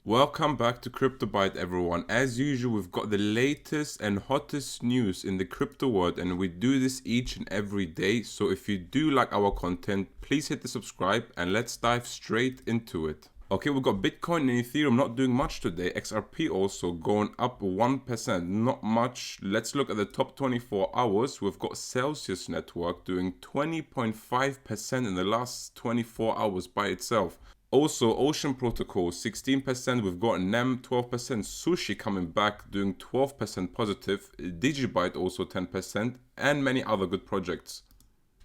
Welcome back to CryptoByte, everyone. As usual, we've got the latest and hottest news in the crypto world, and we do this each and every day. So if you do like our content, please hit the subscribe and let's dive straight into it. Okay, we've got Bitcoin and Ethereum not doing much today. XRP also going up 1%, not much. Let's look at the top 24 hours. We've got Celsius Network doing 20.5% in the last 24 hours by itself. Also, Ocean Protocol 16%, we've got NEM 12%, Sushi coming back doing 12% positive, Digibyte also 10%, and many other good projects.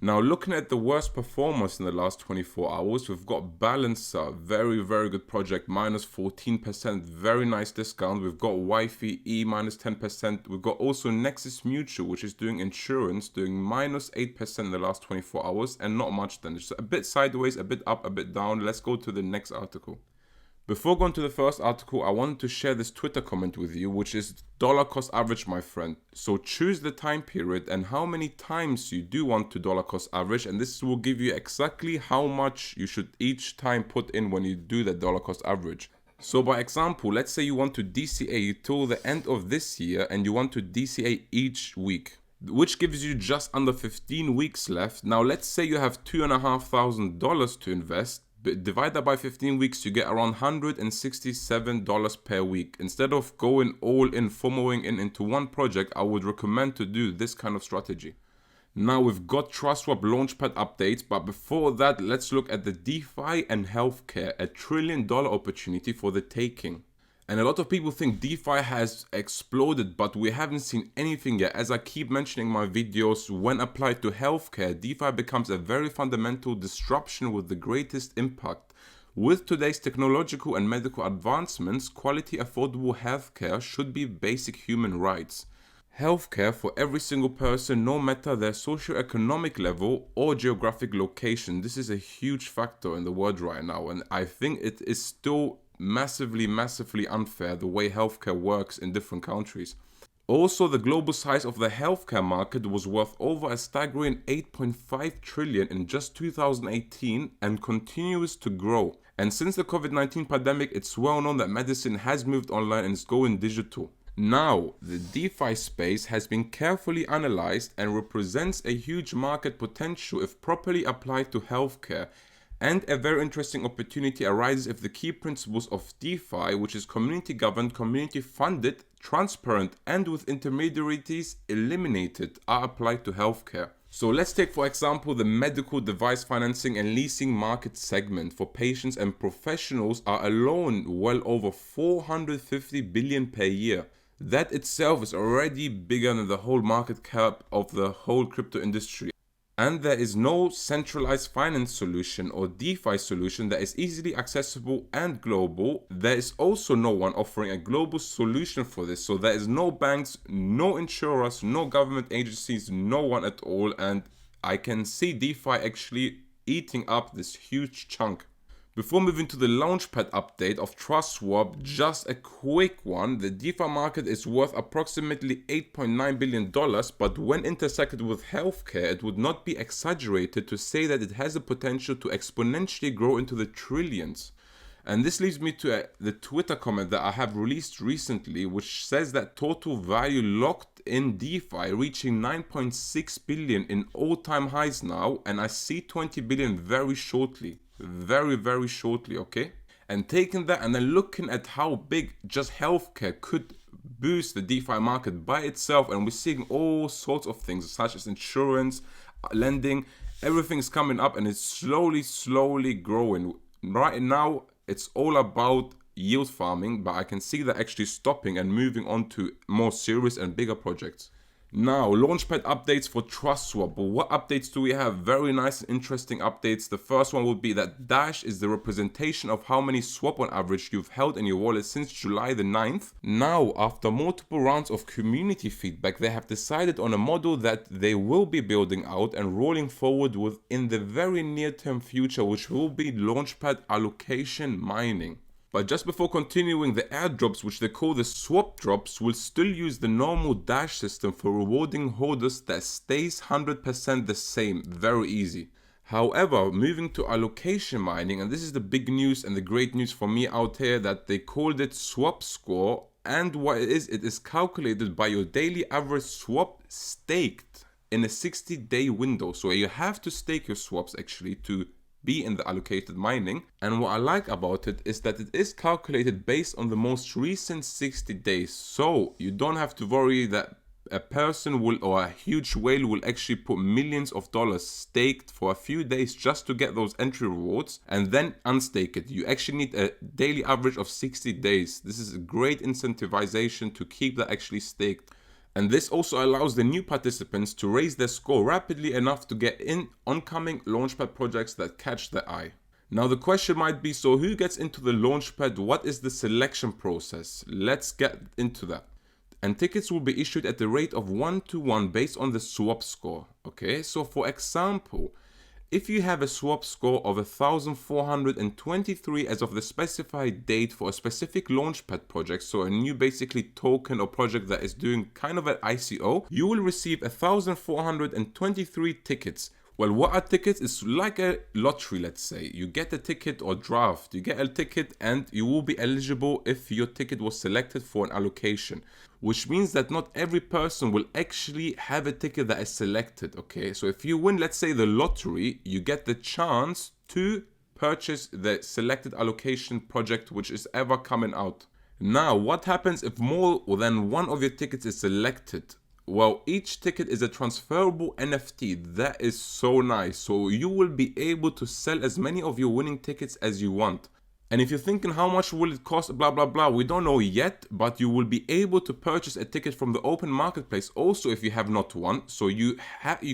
Now, looking at the worst performers in the last 24 hours, we've got Balancer, very good project, minus 14%, very nice discount. We've got YFE minus 10%. We've got also Nexus Mutual, which is doing insurance, doing minus 8% in the last 24 hours, and not much then. Just a bit sideways, a bit up, a bit down. Let's go to the next article. Before going to the first article, I wanted to share this Twitter comment with you, which is dollar cost average, my friend. So choose the time period and how many times you do want to dollar cost average, and this will give you exactly how much you should each time put in when you do the dollar cost average. So by example, let's say you want to DCA till the end of this year and you want to DCA each week, which gives you just under 15 weeks left. Now let's say you have $2,500 to invest. Divide that by 15 weeks, you get around $167 per week. Instead of going all in, FOMOing into one project, I would recommend to do this kind of strategy. Now we've got Trustswap Launchpad Updates, but before that, let's look at the DeFi and Healthcare, a $1 trillion opportunity for the taking. And a lot of people think DeFi has exploded, but we haven't seen anything yet. As I keep mentioning in my videos, when applied to healthcare, DeFi becomes a very fundamental disruption with the greatest impact. With today's technological and medical advancements, quality affordable healthcare should be basic human rights. Healthcare for every single person, no matter their socioeconomic level or geographic location. This is a huge factor in the world right now, and I think it is still massively unfair the way healthcare works in different countries. Also, the global size of the healthcare market was worth over a staggering 8.5 trillion in just 2018 and continues to grow. And since the COVID-19 pandemic, it's well known that medicine has moved online and is going digital. Now, the DeFi space has been carefully analyzed and represents a huge market potential if properly applied to healthcare. And a very interesting opportunity arises if the key principles of DeFi, which is community governed, community funded, transparent, and with intermediaries eliminated, are applied to healthcare. So let's take, for example, the medical device financing and leasing market segment for patients and professionals are alone well over 450 billion per year. That itself is already bigger than the whole market cap of the whole crypto industry. And there is no centralized finance solution or DeFi solution that is easily accessible and global. There is also no one offering a global solution for this. So there is no banks, no insurers, no government agencies, no one at all. And I can see DeFi actually eating up this huge chunk. Before moving to the Launchpad update of Trustswap, just a quick one. The DeFi market is worth approximately $8.9 billion, but when intersected with healthcare, it would not be exaggerated to say that it has the potential to exponentially grow into the trillions. And this leads me to the Twitter comment that I have released recently, which says that total value locked in DeFi reaching 9.6 billion in all-time highs now, and I see 20 billion very shortly. Very shortly, okay? And taking that and then looking at how big just healthcare could boost the DeFi market by itself, and we're seeing all sorts of things such as insurance, lending, everything's coming up and it's slowly growing. Right now, it's all about yield farming, but I can see that actually stopping and moving on to more serious and bigger projects. Now, Launchpad updates for Trustswap. But what updates do we have? Very nice and interesting updates. The first one would be that Dash is the representation of how many swap on average you've held in your wallet since July the 9th. Now, after multiple rounds of community feedback, they have decided on a model that they will be building out and rolling forward with in the very near-term future, which will be Launchpad allocation mining. But just before continuing, the airdrops, which they call the swap drops, will still use the normal Dash system for rewarding holders that stays 100% the same. Very easy. However, moving to allocation mining, and this is the big news and the great news for me out here, that they called it swap score. And what it is calculated by your daily average swap staked in a 60-day window. So you have to stake your swaps actually to be in the allocated mining. And what I like about it is that it is calculated based on the most recent 60 days. So you don't have to worry that a person will, or a huge whale will actually put millions of dollars staked for a few days just to get those entry rewards and then unstake it. You actually need a daily average of 60 days. This is a great incentivization to keep that actually staked. And this also allows the new participants to raise their score rapidly enough to get in oncoming Launchpad projects that catch their eye. Now the question might be, so who gets into the Launchpad? What is the selection process? Let's get into that. And tickets will be issued at the rate of 1-to-1 based on the swap score. Okay, so for example, if you have a swap score of 1,423 as of the specified date for a specific Launchpad project, so a new basically token or project that is doing kind of an ICO, you will receive 1,423 tickets. Well, what are tickets? It's like a lottery, let's say. You get a ticket or draft. You get a ticket and you will be eligible if your ticket was selected for an allocation. Which means that not every person will actually have a ticket that is selected, okay? So if you win, let's say, the lottery, you get the chance to purchase the selected allocation project which is ever coming out. Now, what happens if more than one of your tickets is selected? Well, each ticket is a transferable NFT. That is so nice. So you will be able to sell as many of your winning tickets as you want. And if you're thinking how much will it cost, blah, blah, blah, we don't know yet, but you will be able to purchase a ticket from the open marketplace also if you have not won. So you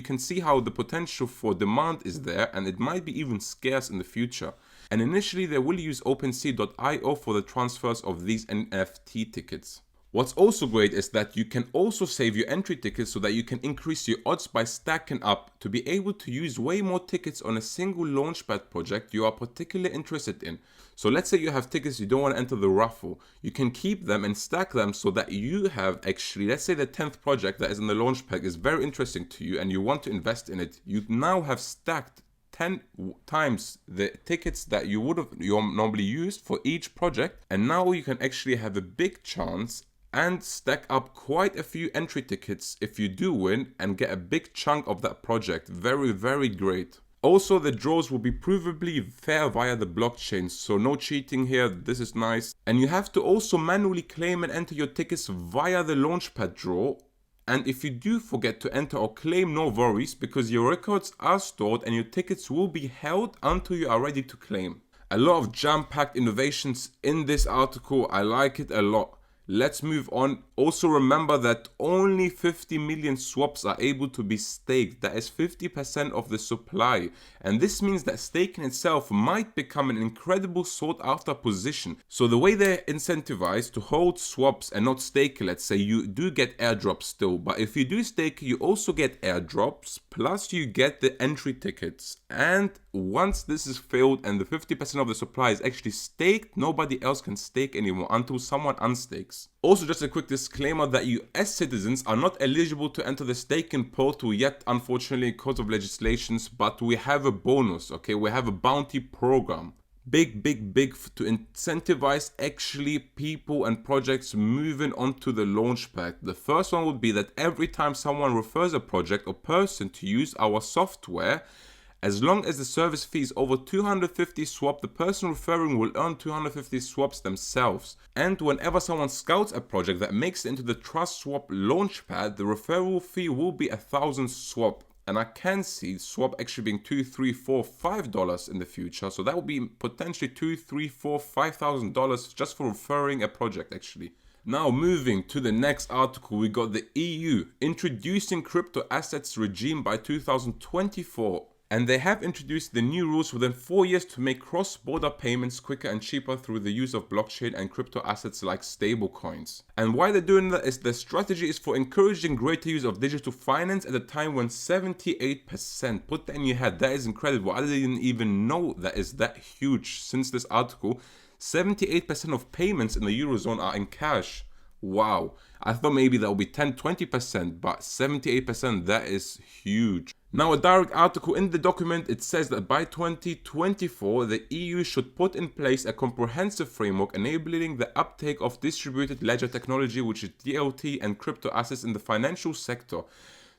can see how the potential for demand is there, and it might be even scarce in the future. And initially they will use OpenSea.io for the transfers of these NFT tickets. What's also great is that you can also save your entry tickets so that you can increase your odds by stacking up to be able to use way more tickets on a single Launchpad project you are particularly interested in. So let's say you have tickets you don't want to enter the raffle. You can keep them and stack them so that you have actually, let's say the 10th project that is in the Launchpad is very interesting to you and you want to invest in it. You now have stacked 10 times the tickets that you would have normally used for each project, and now you can actually have a big chance and stack up quite a few entry tickets if you do win and get a big chunk of that project. Very, very great. Also, the draws will be provably fair via the blockchain, so no cheating here. This is nice. And you have to also manually claim and enter your tickets via the Launchpad draw. And if you do forget to enter or claim, no worries, because your records are stored and your tickets will be held until you are ready to claim. A lot of jam-packed innovations in this article. I like it a lot. Let's move on. Also remember that only 50 million swaps are able to be staked. That is 50% of the supply. And this means that staking itself might become an incredible sought after position. So the way they're incentivized to hold swaps and not stake, let's say, you do get airdrops still. But if you do stake, you also get airdrops, plus you get the entry tickets. And once this is filled and the 50% of the supply is actually staked, nobody else can stake anymore until someone unstakes. Also, just a quick disclaimer that US citizens are not eligible to enter the staking portal yet, unfortunately, because of legislations, but we have a bonus, okay? We have a bounty program. Big to incentivize actually people and projects moving onto the Launchpad. The first one would be that every time someone refers a project or person to use our software, as long as the service fee is over 250 swap, the person referring will earn 250 swaps themselves. And whenever someone scouts a project that makes it into the Trustswap Launchpad, the referral fee will be 1,000 swap. And I can see swap actually being $2, $3, $4, $5 in the future. So that would be potentially $2, $3, $4, $5,000 just for referring a project actually. Now moving to the next article, we got the EU introducing crypto assets regime by 2024. And they have introduced the new rules within 4 years to make cross-border payments quicker and cheaper through the use of blockchain and crypto assets like stablecoins. And why they're doing that is the strategy is for encouraging greater use of digital finance at a time when 78%, put that in your head, that is incredible. I didn't even know that is that huge since this article. 78% of payments in the Eurozone are in cash. Wow. I thought maybe that would be 10-20%, but 78%, that is huge. Now, a direct article in the document, it says that by 2024, the EU should put in place a comprehensive framework enabling the uptake of distributed ledger technology, which is DLT, and crypto assets in the financial sector.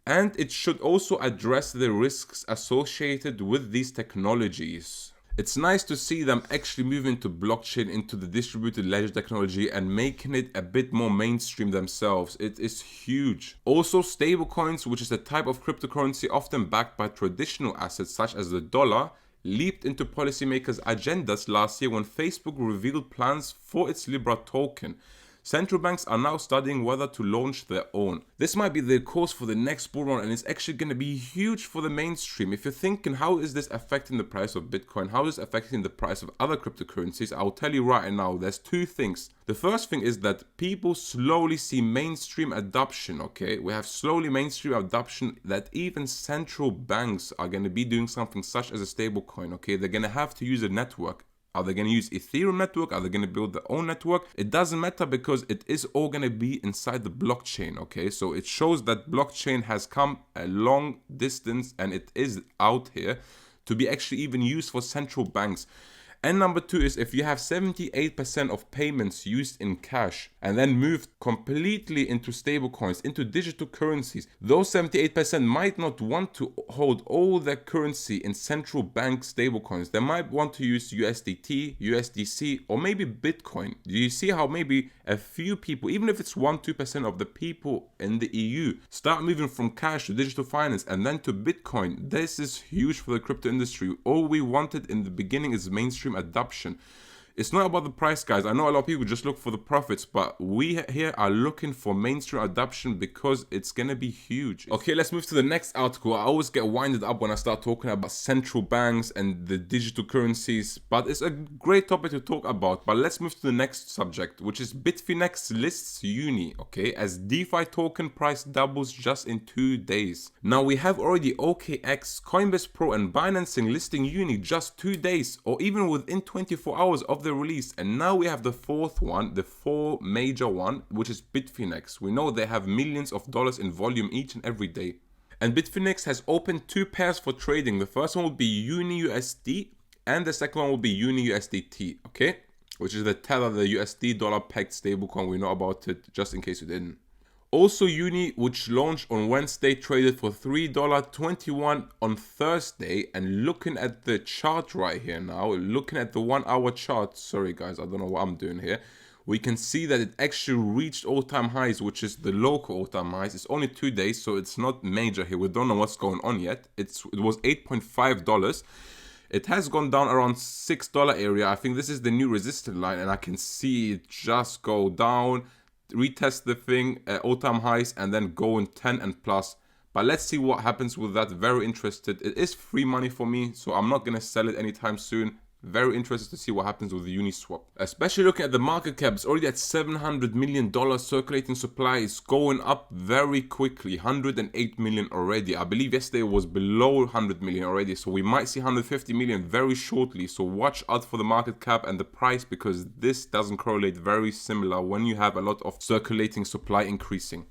And it should also address the risks associated with these technologies. It's nice to see them actually moving to blockchain, into the distributed ledger technology, and making it a bit more mainstream themselves. It is huge. Also, stablecoins, which is a type of cryptocurrency often backed by traditional assets such as the dollar, leaped into policymakers' agendas last year when Facebook revealed plans for its Libra token. Central banks are now studying whether to launch their own. This might be the course for the next bull run, and it's actually going to be huge for the mainstream. If you're thinking, how is this affecting the price of Bitcoin? How is it affecting the price of other cryptocurrencies? I'll tell you right now, there's two things. The first thing is that people slowly see mainstream adoption, okay? We have slowly mainstream adoption that even central banks are going to be doing something such as a stablecoin, okay? They're going to have to use a network. Are they going to use Ethereum network? Are they going to build their own network? It doesn't matter because it is all going to be inside the blockchain, okay? So it shows that blockchain has come a long distance and it is out here to be actually even used for central banks. And number two is if you have 78% of payments used in cash and then moved completely into stablecoins, into digital currencies, those 78% might not want to hold all their currency in central bank stablecoins. They might want to use USDT, USDC, or maybe Bitcoin. Do you see how maybe a few people, even if it's 1-2% of the people in the EU, start moving from cash to digital finance and then to Bitcoin? This is huge for the crypto industry. All we wanted in the beginning is mainstream adoption. It's not about the price, guys. I know a lot of people just look for the profits, but we here are looking for mainstream adoption because it's gonna be huge. Okay, let's move to the next article. I always get winded up when I start talking about central banks and the digital currencies, but it's a great topic to talk about. But let's move to the next subject, which is Bitfinex lists UNI, okay, as DeFi token price doubles just in 2 days. Now we have already OKX, Coinbase Pro, and Binance listing UNI just 2 days, or even within 24 hours of the release. And now we have the fourth one, the fourth major one, which is Bitfinex. We know they have millions of dollars in volume each and every day. And Bitfinex has opened 2 pairs for trading. The first one will be UNI USD and the second one will be UNI USDT, okay? Which is the Tether, the USD dollar pegged stablecoin. We know about it, just in case you didn't. Also, UNI, which launched on Wednesday, traded for $3.21 on Thursday. And looking at the chart right here now, looking at the 1 hour chart, sorry guys, I don't know what I'm doing here, we can see that it actually reached all-time highs, which is the local all-time highs. It's only 2 days, so it's not major here. We don't know what's going on yet. It was $8.5. It has gone down around $6 area. I think this is the new resistance line, and I can see it just go down, retest the thing at all-time highs, and then go in 10 and plus. But let's see what happens with that. Very interested. It is free money for me, so I'm not gonna sell it anytime soon. Very interested to see what happens with the Uniswap. Especially looking at the market cap, it's already at $700 million. Circulating supply is going up very quickly. 108 million already. I believe yesterday was below 100 million already. So we might see 150 million very shortly. So watch out for the market cap and the price, because this doesn't correlate very similar when you have a lot of circulating supply increasing.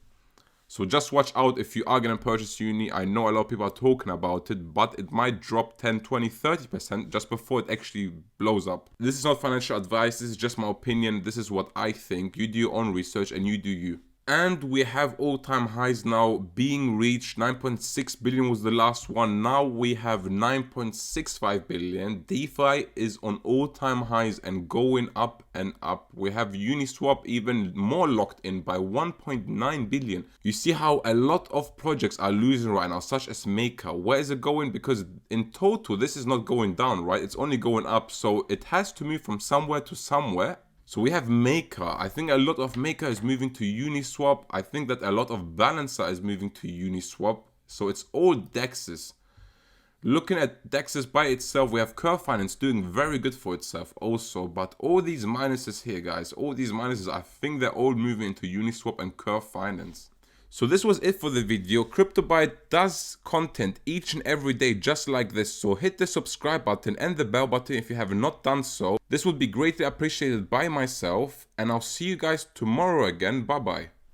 So just watch out if you are going to purchase UNI. I know a lot of people are talking about it, but it might drop 10, 20, 30% just before it actually blows up. This is not financial advice. This is just my opinion. This is what I think. You do your own research and you do you. And we have all-time highs now being reached. 9.6 billion was the last one. Now we have 9.65 billion. DeFi is on all-time highs and going up and up. We have Uniswap even more locked in by 1.9 billion. You see how a lot of projects are losing right now, such as Maker. Where is it going? Because in total, this is not going down, right? It's only going up. So it has to move from somewhere to somewhere. So we have Maker. I think a lot of Maker is moving to Uniswap. I think that a lot of Balancer is moving to Uniswap. So it's all DEXs. Looking at DEXs by itself, we have Curve Finance doing very good for itself also. But all these minuses here, guys, all these minuses, I think they're all moving into Uniswap and Curve Finance. So this was it for the video. CryptoByte does content each and every day just like this. So hit the subscribe button and the bell button if you have not done so. This would be greatly appreciated by myself. And I'll see you guys tomorrow again. Bye bye.